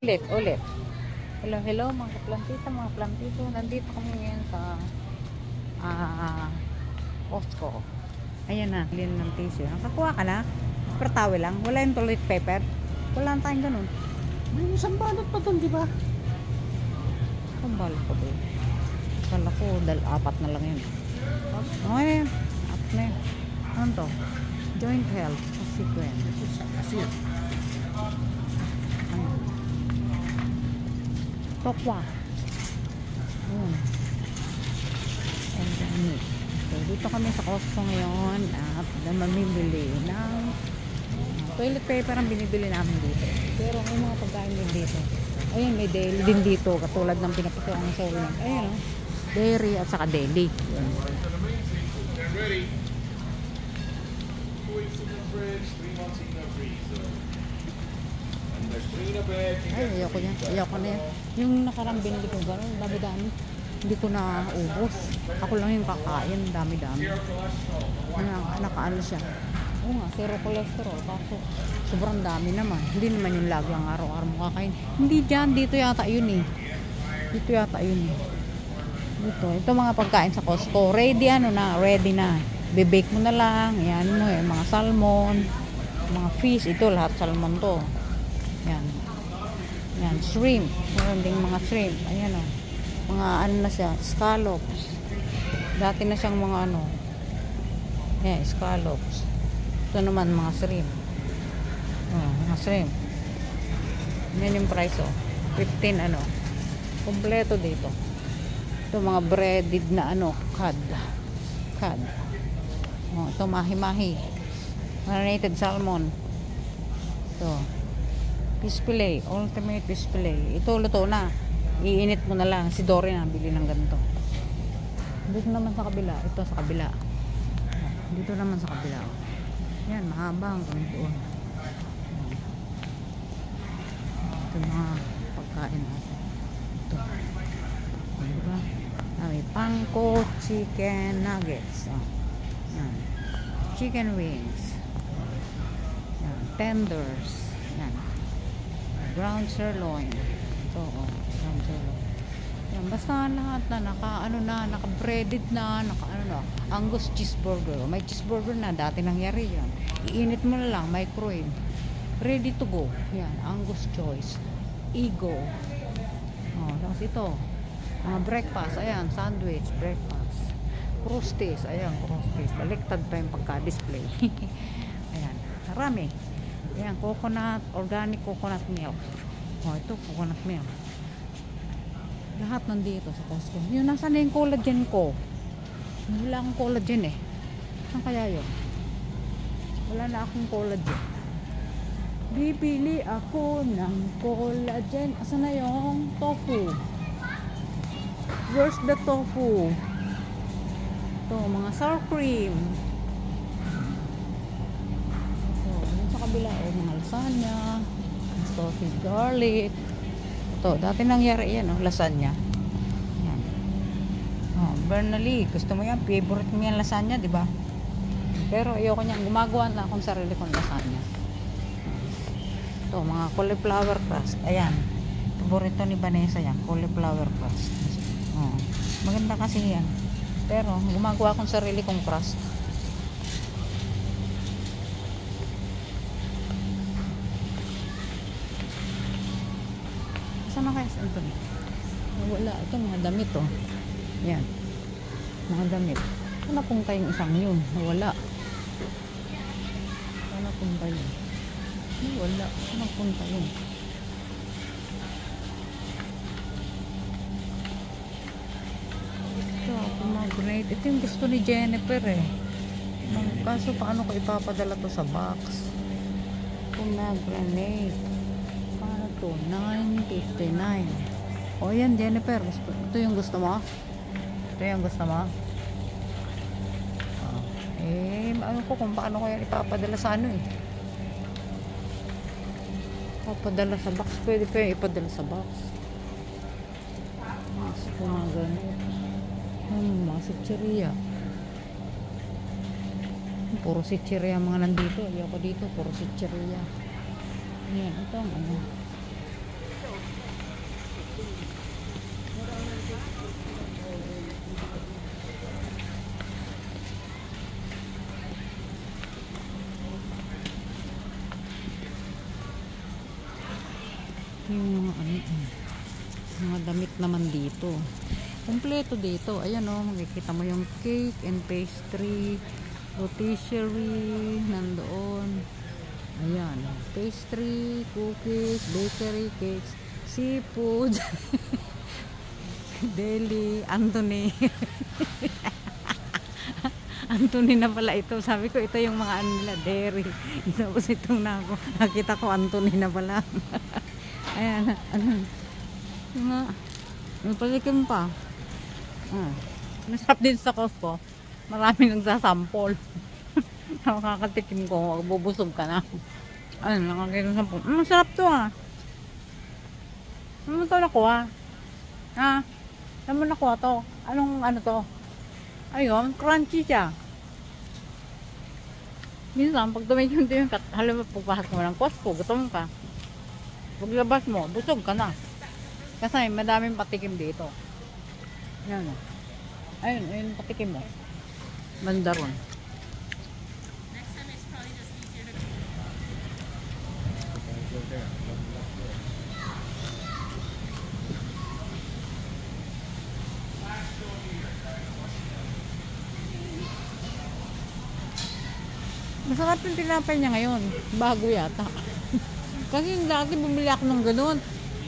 Ulit. Hello mga plantito. Nandito kami ngayon sa Costco. Ayan na, bilhin ng tissue. Nakakuha ka na? Paper towel lang. Wala yung toilet paper. Wala na tayong ganun. May isang balot pa doon, di ba? Ang balot pa doon. Kala ko, apat na lang yun. Okay na yun. Apat na yun. Ano to? Joint health. Sequence. Kasi Tokwa. And then, so, dito kami sa Costco ngayon at mamimili ng toilet paper ang binibili namin dito. Pero may mga pagkain din dito. Ayun, may deli din dito katulad ng pinapasukan ng Solomon. Ayun, oh. Dairy at saka deli. Ayun. Ay, ayoko niya. Ayoko na yan. Yung nakarang binili ko gano'n, dami-dami. Hindi ko na ubos. Ako lang yung kakain, dami-dami. Nakaano siya. Oo nga, zero cholesterol. Kaso, sobrang dami naman. Hindi naman yung lagi ang araw-araw mo kakain. Hindi dyan, dito yata yun eh. Dito yata yun eh. Ito mga pagkain sa Costco. Ready na. Bibake mo na lang. Yan mo eh, mga salmon, mga fish. Ito, lahat salmon to. Yan, shrimp. Meron ding mga shrimp. Ayan o. Mga ano na siya, scallops. Dati na siyang mga ano. Yan, scallops. Ito naman mga shrimp. Mga shrimp. Yan yung price o. 15 ano. Kompleto dito. Ito mga breaded na ano, cod. Ito mahi-mahi. Marinated salmon. Ito. Fish fillet, ultimate fish fillet. Ito luto na. Iinit mo na lang. Si Dory na bili ng ganito. Dito naman sa kabila. Ito sa kabila. Dito naman sa kabila. Yan, mahaba ang kami doon. Ito mga pagkain natin. Ito. Diba? May pangko chicken nuggets. Yan. Chicken wings. Yan. Tenders. Yan. Ground sirloin. Ito, ground sirloin. Yan, basta lahat na naka-breaded na, Angus cheeseburger. May cheeseburger na, dati nangyari yan. Iinit mo na lang, microwave. Ready to go. Yan, Angus choice. Ego. Tapos ito. Breakfast, ayan, sandwich, breakfast. Crusties, ayan, crusties. Baliktad pa yung pagka-display. Ayan, marami. Ayan, organic coconut milk. Ito, coconut milk. Lahat nandito sa Costco. Yun, nasaan na yung collagen ko? Wala akong collagen eh. Saan kaya yun? Wala na akong collagen. Bibili ako ng collagen. Asan na yung tofu? Where's the tofu? Ito, mga sour cream. Kabila mga lasagna, sausage garlic. Ito, dati nangyari yan, lasagna. Yan. Bernally, gusto mo yan, favorite mo yan lasagna, di ba? Pero ayoko niyan, gumagawa na akong sarili kong lasagna. Ito, mga cauliflower crust. Ayan. Paborito ni Vanessa yan, cauliflower crust. Maganda kasi yan. Pero gumagawa akong sarili kong crust. Saan na kaya sa ito? Wala. Ito mga damit oh. Yan. Mga damit. Saan napunta yung isang yun? Wala. Saan napunta yun? Wala. Saan napunta yun? Ito. Pomegranate. Ito yung gusto ni Jennifer eh. Kaso paano ko ipapadala to sa box? Pomegranate. 9.59. O yan, Jennifer. Ito yung gusto mo? Ito yung gusto mo? Ano ko kung paano ko yan ipapadala sa ano eh. Ipapadala sa box. Pwede pa yung ipadala sa box. Mas pumaganit. Mga sitcheria. Puro sitcheria mga nandito. Ayoko dito. Puro sitcheria. Yan. Ito ang ano. Yung mga ano, mga damit naman dito. Kompleto dito. Ayan o, makikita mo yung cake and pastry, rotisserie, nandoon. Ayan, pastry, cookies, bakery, cakes, seafood, deli, Anthony. Anthony na pala ito. Sabi ko, ito yung mga ano nila, dairy. Tapos itong nakita ko, Anthony na pala. Ayan, ano. Yung nga, may palikim pa. Masarap din sa Costco. Maraming nagsasampol. Nakakatikim ko, bubusog ka na. Ayun, nakakitikim sampol. Masarap to ah. Ano to nakuha? Saan mo nakuha to? Anong ano to? Ayun, crunchy siya. Minsan, pag tumigil yung halimbawa pagpasok mo ng Costco, gutom ka. Paglabas mo, busog ka na. Kasi madaming patikim dito. Yan o. Ayun, ayun patikim mo. Banda ron. Masarap yung tinapay niya ngayon. Bago yata. Kasi yung dati bumili ako ng ganun.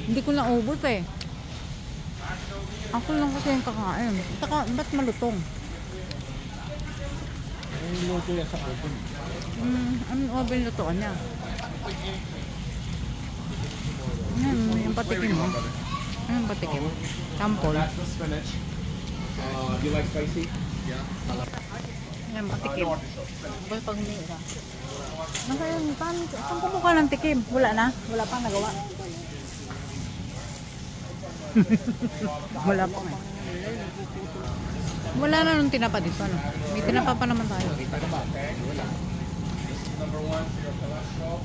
Hindi ko na ubos eh. Ako lang kasi yung kakain. Saka, ba't malutong? Yung luto yan sa oven. Anong oven lutoan niya? Yung patikim mo. Anong patikim? Sampol. Do you like spicy? Yeah. Yan, patikim. Bal pag hindi ka. Saan kumuha ng tikim? Wala na? Wala pang nagawa? Wala pa eh. Wala na nung tinapa dito. Ano? May tinapa pa naman tayo. Number 1 for your cholesterol.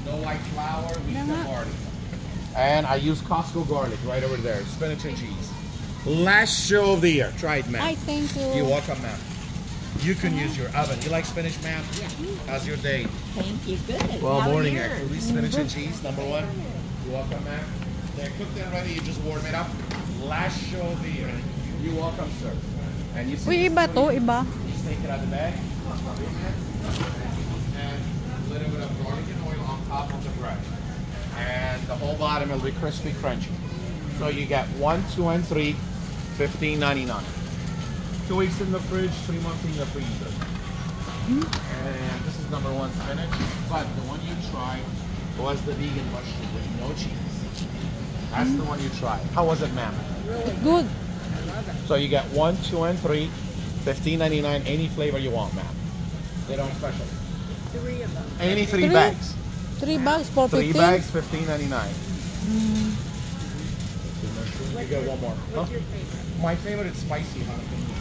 No white flour, wheat and barley. And I use Costco garlic right over there. Spinach and cheese. Last show of the year. Try it, ma'am. Ay, thank you. You're welcome, ma'am. You can use your oven. You like spinach, ma'am? Yeah. How's your day? Thank you. Good. Well, How morning are yours? actually. Spinach and cheese, number 1. You're welcome, ma'am. They're cooked and ready. You just warm it up. Last show of the year. You're welcome, sir. And you Uy, iba to, iba. just take it out of the bag. And a little bit of garlic and oil on top of the bread. And the whole bottom will be crispy, crunchy. So you get 1, 2, and 3, $15.99. 2 weeks in the fridge, 3 months in the freezer. And this is number 1 spinach. But the one you tried was the vegan mushroom with no cheese. That's the one you tried. How was it, ma'am? Good. So you get 1, 2, and 3, $15.99. Any flavor you want, ma'am. They don't special. 3 of them. Any 3 Three? bags. 3 bags for 3 15. bags, $15.99. You get one more. Huh? What's your favorite? My favorite is spicy jalapeno.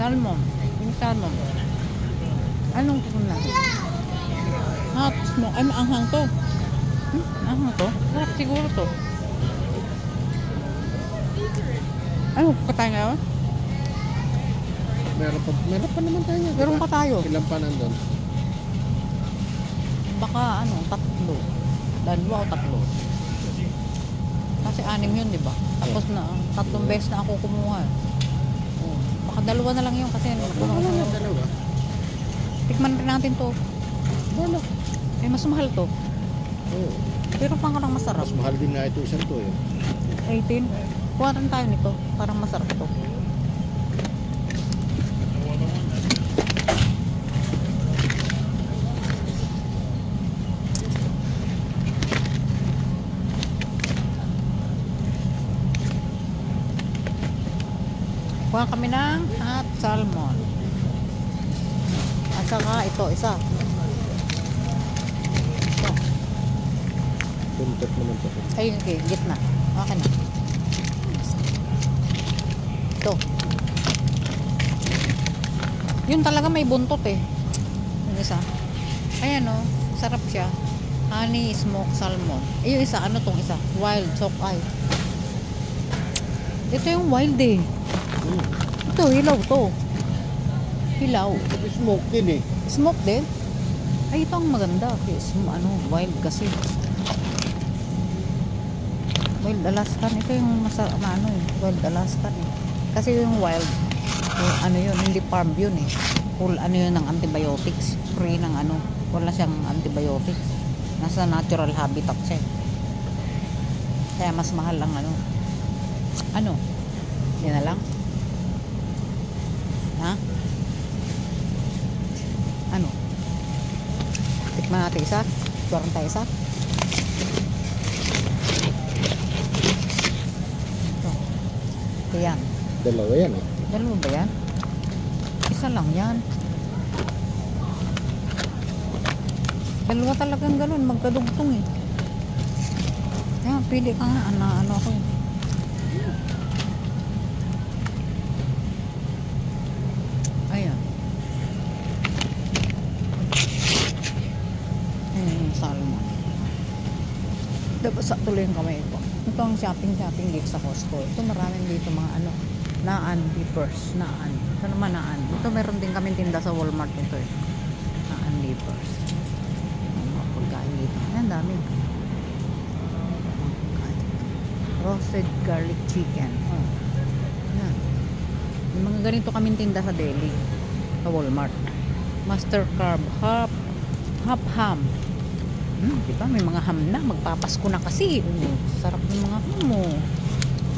Salmon. Yung salmon. Anong tikon natin? Hot smoke. Ay, maanghang to. Maanghang to? Sarap siguro to. Ano, katayin ngayon? Meron pa naman tayo. Meron pa tayo. Ilan pa nandun? Baka ano, 3. 2 o 3. Kasi 6 yun, di ba? Tapos na, 3 beses na ako kumuha. Oh, baka 2 na lang yun kasi Dalawa. tikman rin natin to. Wala. Eh, mas mahal to. Oo. Pero parang masarap. Mas mahal din nga ito isang to eh. 18. Kuha rin tayo nito. Parang masarap to. Kuha kami ng hot salmon. At saka ito, isa. Ito. Buntot naman to. Ayun, okay, gitna. Okay na. Ito. Yun talaga may buntot eh. Yung isa. Ayan o, sarap siya. Honey smoked salmon. Yung isa, ano tong isa? Wild sockeye. Ito yung wild eh. Ito, hilaw to. Hilaw. Smoke din eh. Smoke din? Ay, ito ang maganda. Wild kasi. Wild Alaskan. Ito yung masarap na wild Alaskan eh. Kasi yung wild, yun, hindi farm yun eh. Full yun ng antibiotics. Free ng wala siyang antibiotics. Nasa natural habitat siya. Kaya mas mahal ang yan na lang. Ha? Tikman natin isa. Tuwaran tayo isa. Ito yan. Dalawa yan eh. Dalawa ba yan? Isa lang yan. Dalawa talagang ganun. Magkadugtong eh. Yan, pili ka nga. Ako eh. Ayan. Ayan yung salmon. Dapat sa tuloy yung kamay ko. Ito ang shopping dito sa Costco. Ito maraming dito mga naan dippers. Naan. Ito naman naan. Ito meron din kami tinda sa Walmart ito eh. Naan dippers. Mga pagkain dito. Ayan, dami. Roasted garlic chicken. Ayan. Yung mga ganito kami tinda sa deli. Sa Walmart. Master carb. Half ham. Diba? May mga ham na. Magpapasko na kasi. Sarap ng mga ham mo.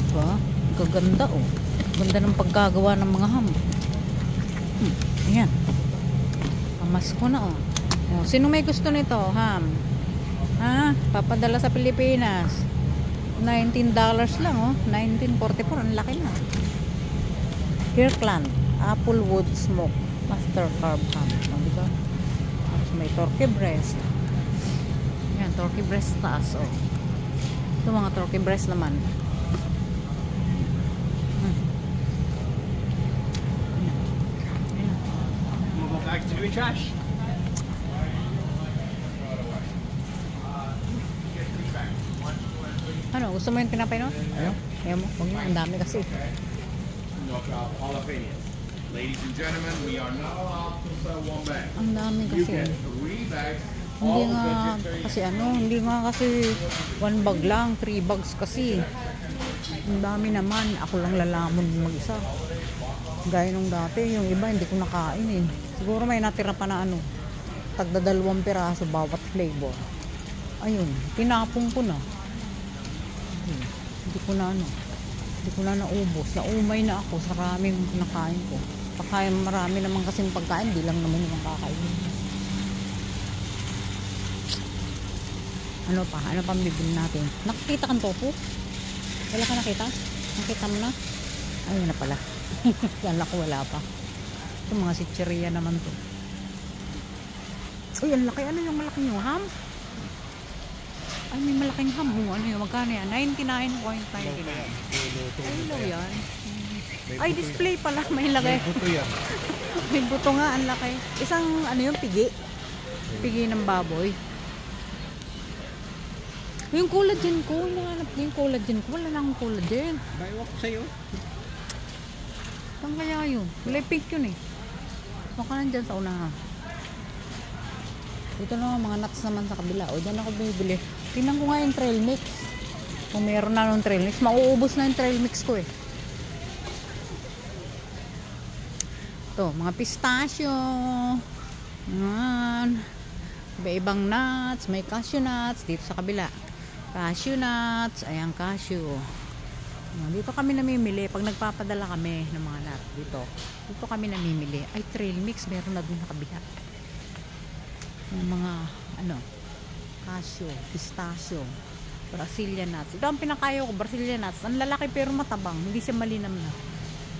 Diba? Gaganda oh. Ganda ng paggagawa ng mga ham. Ayan. Pamasko na oh. Sino may gusto nito? Ham. Ha? Papadala sa Pilipinas. $19 lang oh. $19.44. Ang laki na. Kirkland. Applewood smoke. Master carb ham. Diba? Tapos may turkey breast. Yan, turkey breast taas, oh. Ito mga turkey breast naman. Move back to your trash. Gusto mo yung tinapay no? Ayaw mo? Huwag mo, ang dami kasi. No problem. All opinions. Ladies and gentlemen, we are not allowed to sell one bag. Ang dami You kasi. get 3 bags. Hindi nga kasi 1 bag lang, 3 bags kasi. Ang dami naman, ako lang lalamon mag-isa. Gaya nung dati, yung iba hindi ko nakain eh. Siguro may natira pa na tagda 2 piraso bawat flavor. Ayun, tinapong ko na. Hindi ko na naubos. Naumay na ako sa maraming nakain ko. Pagka marami naman kasing pagkain, di lang naman yung kakainin. Ano pa bibili natin? Nakikita kang tofu? Wala ka nakita? Nakita mo na? Ayun na pala. Kala ko wala pa. Ito mga sitcheria naman to. Uy, ang laki. Ano yung malaking yung ham? Ay, may malaking ham. Ano yung magkano yan? 99.99. Ay, low yan. Ay, display pala. May lagay. May buto yan. May buto nga. Ang laki. Isang yung pigi. Pigi ng baboy. Yung collagen ko. Hinahanap niya yung collagen ko. Wala na akong collagen. Bayo ako sa'yo. Saan kaya yun? Wala pink yun eh. Baka nandyan sa unahan. Dito na mga nuts naman sa kabila. O, dyan ako bibili. Tingnan ko nga yung trail mix. Kung meron na nung trail mix, mauubos na yung trail mix ko eh. Ito, mga pistachio. Yan. Iba-ibang nuts. May cashew nuts. Dito sa kabila. Cashew nuts. Ayan, cashew. Dito kami namimili. Pag nagpapadala kami ng mga nuts dito kami namimili. Ay, trail mix. Meron na dun sa kabila. Yung mga cashew, pistachio, Brazilian nuts. Ito ang pinakayo ko, Brazilian nuts. Ang lalaki pero matabang, hindi siya malinam na.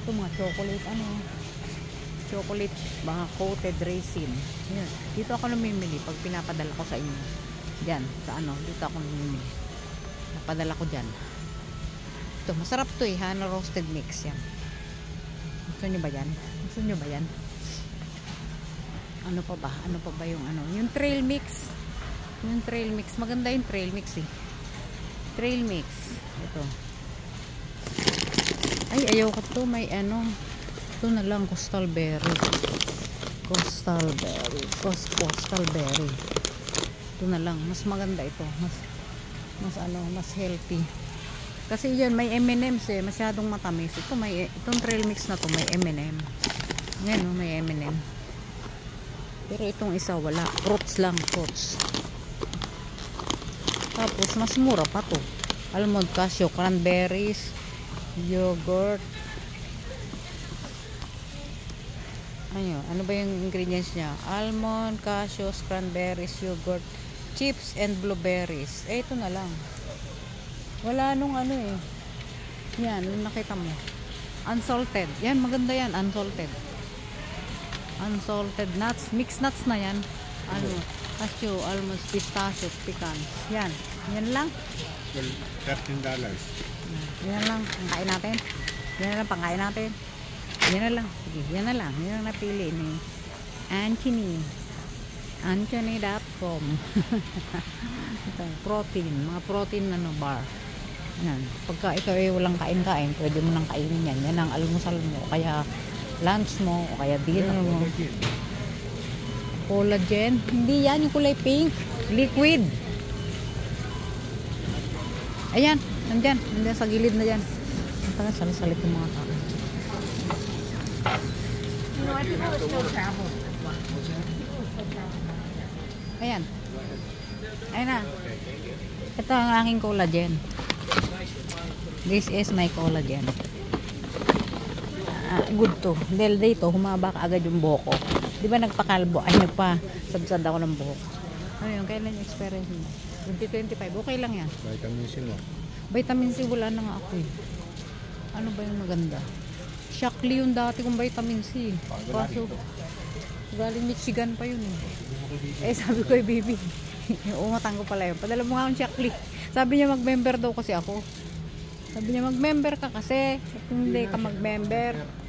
Ito mga chocolate, chocolate, mga coated raisin. Yan. Dito ako namimili pag pinapadala ko sa inyo. Diyan, sa dito ako namimili. Napadala ko dyan. Ito, masarap to eh, roasted mix yan. Gusto nyo ba yan? Gusto nyo ba yan? Ano pa ba yung yung trail mix Yung trail mix. Maganda yung trail mix eh. Trail mix. Ito. Ay, ayaw ko to. May ano. Ito na lang. Coastal berry. Coastal berry. Coastal berry. Ito na lang. Mas maganda ito. Mas healthy. Kasi yan, may M&M's eh. Masyadong matamis. Itong trail mix na to, may M&M. Ngayon, oh, may M&M. Pero itong isa, wala. Fruits lang, fruits. Tapos, mas mura pa to. Almond, cashew, cranberries, yogurt. Ano ba yung ingredients niya? Almond, cashews, cranberries, yogurt, chips, and blueberries. Eh, ito na lang. Wala nung ano eh. Yan, nakita mo. Unsalted. Yan, maganda yan. Unsalted. Unsalted nuts. Mixed nuts na yan. Ano? Cashew, almonds, pistachios, pecans. Yan. Yan lang. Well, $13. Yan lang. Pangkain natin. Yan na lang. Pangkain natin. Yan na lang. Sige, yan na lang. Yan ang napili ni Anthony. Anthony.com. Ito, protein. Mga protein bar. Yan. Pagka ikaw ay walang kain-kain, pwede mo nang kainin yan. Yan ang almusal mo. Kaya lunch mo, o kaya dinner mo. Collagen. Hindi yan, yung kulay pink. Liquid. Ayan, nandyan. Nandyan sa gilid na dyan. Ang taga salit-salit yung mga tao. Ayan. Ayan na. Ito ang aking collagen. This is my collagen. Good to. Dahil dito, humaba ka agad yung buhok ko. Di ba nagpakalbo? Ay, nagpa-sabsad ako ng buhok. Ano yun? Kailan yung experience mo? 2025. Okay lang yan. Vitamin C mo. Vitamin C, wala na nga ako eh. Ano ba yung maganda? Shaklee yung dati kong vitamin C. Kaso, galing Michigan pa yun eh. Sabi ko baby. Umatan ko pala yun. Padala mo nga akong Shaklee. Sabi niya mag-member daw kasi ako. Sabi niya mag-member ka kasi. Kung hindi ka mag-member,